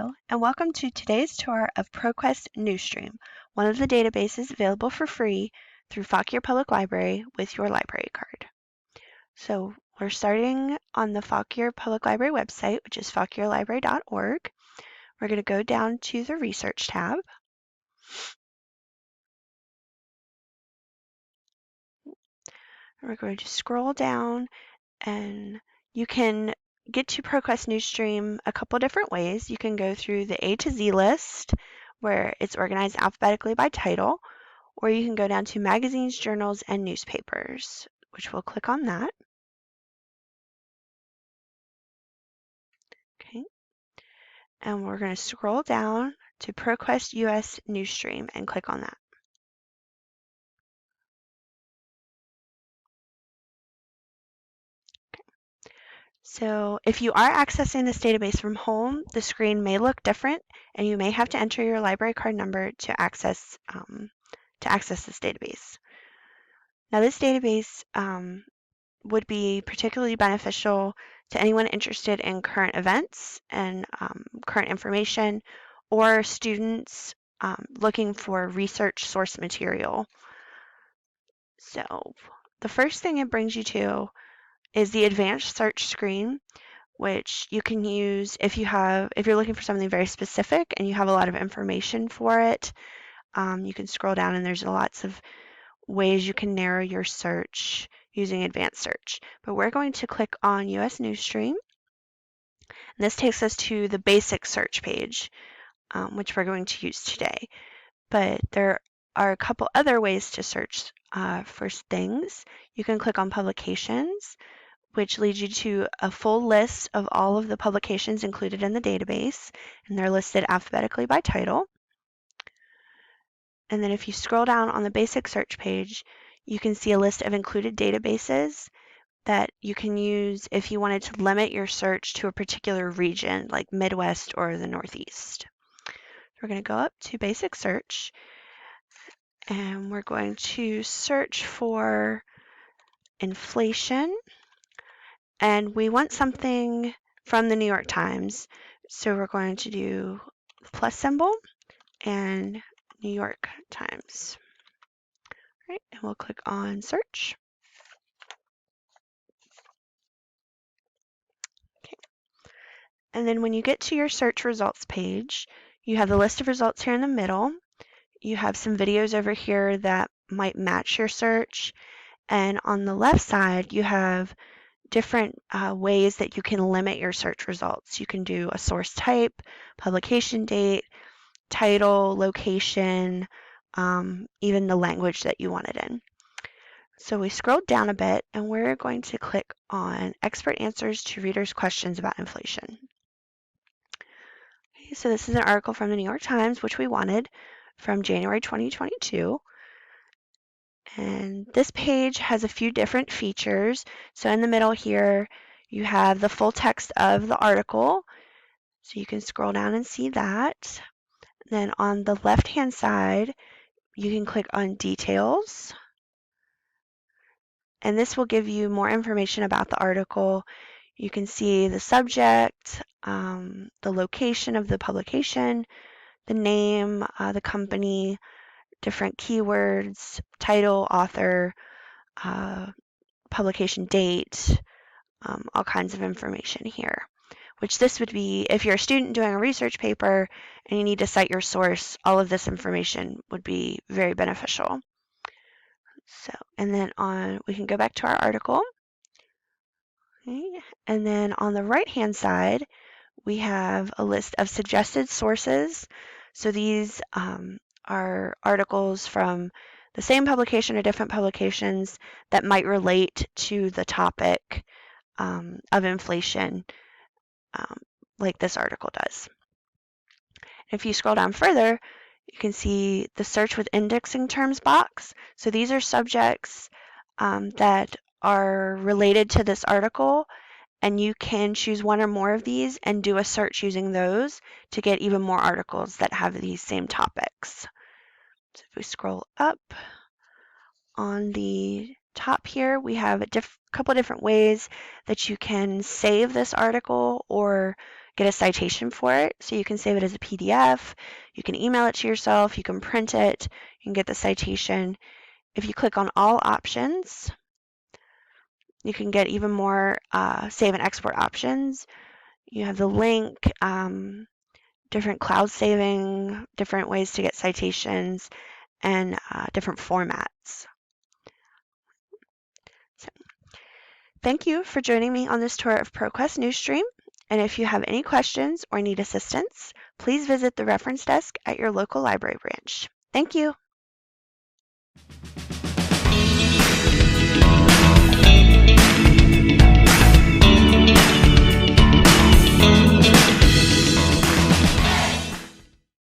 Hello, and welcome to today's tour of Proquest Newsstream, one of the databases available for free through Fauquier Public Library with your library card. So we're starting on the Fauquier Public Library website, which is fauquierlibrary.org. We're going to go down to the Research tab. We're going to scroll down, and you can get to Proquest Newsstream a couple different ways. You can go through the A to Z list, where it's organized alphabetically by title, or you can go down to magazines, journals, and newspapers, which we'll click on that. Okay, and we're going to scroll down to Proquest U.S. Newsstream and click on that. So if you are accessing this database from home, the screen may look different, and you may have to enter your library card number to access this database. Now, this database would be particularly beneficial to anyone interested in current events and current information, or students looking for research source material. So the first thing it brings you to is the advanced search screen, which you can use if you're looking for something very specific and you have a lot of information for it. You can scroll down and there's lots of ways you can narrow your search using advanced search. But we're going to click on US Newsstream. And this takes us to the basic search page, which we're going to use today. But there are a couple other ways to search for things. You can click on publications, which leads you to a full list of all of the publications included in the database, and they're listed alphabetically by title. And then if you scroll down on the basic search page, you can see a list of included databases that you can use if you wanted to limit your search to a particular region, like Midwest or the Northeast. We're going to go up to basic search, and we're going to search for inflation. And we want something from the New York Times. So we're going to do the plus symbol and New York Times. All right, and we'll click on search. Okay. And then when you get to your search results page, you have the list of results here in the middle. You have some videos over here that might match your search. And on the left side, you have different ways that you can limit your search results. You can do a source type, publication date, title, location, even the language that you want it in. So we scrolled down a bit and we're going to click on Expert Answers to Readers' Questions about Inflation. Okay, so this is an article from the New York Times, which we wanted, from January 2022. And this page has a few different features. So in the middle here, you have the full text of the article. So you can scroll down and see that. Then on the left-hand side, you can click on Details. And this will give you more information about the article. You can see the subject, the location of the publication, the name, the company, different keywords, title, author, publication date, all kinds of information here, which this would be if you're a student doing a research paper and you need to cite your source, all of this information would be very beneficial. So, and then we can go back to our article. Okay. And then on the right-hand side, we have a list of suggested sources. So these are articles from the same publication or different publications that might relate to the topic of inflation, like this article does. If you scroll down further, you can see the search with indexing terms box. So these are subjects that are related to this article, and you can choose one or more of these and do a search using those to get even more articles that have these same topics. So if we scroll up, on the top here, we have a couple different ways that you can save this article or get a citation for it. So you can save it as a PDF, you can email it to yourself, you can print it, you can get the citation. If you click on all options, you can get even more save and export options. You have the link, different cloud saving, different ways to get citations, and different formats. So, thank you for joining me on this tour of Proquest Newsstream. And if you have any questions or need assistance, please visit the reference desk at your local library branch. Thank you.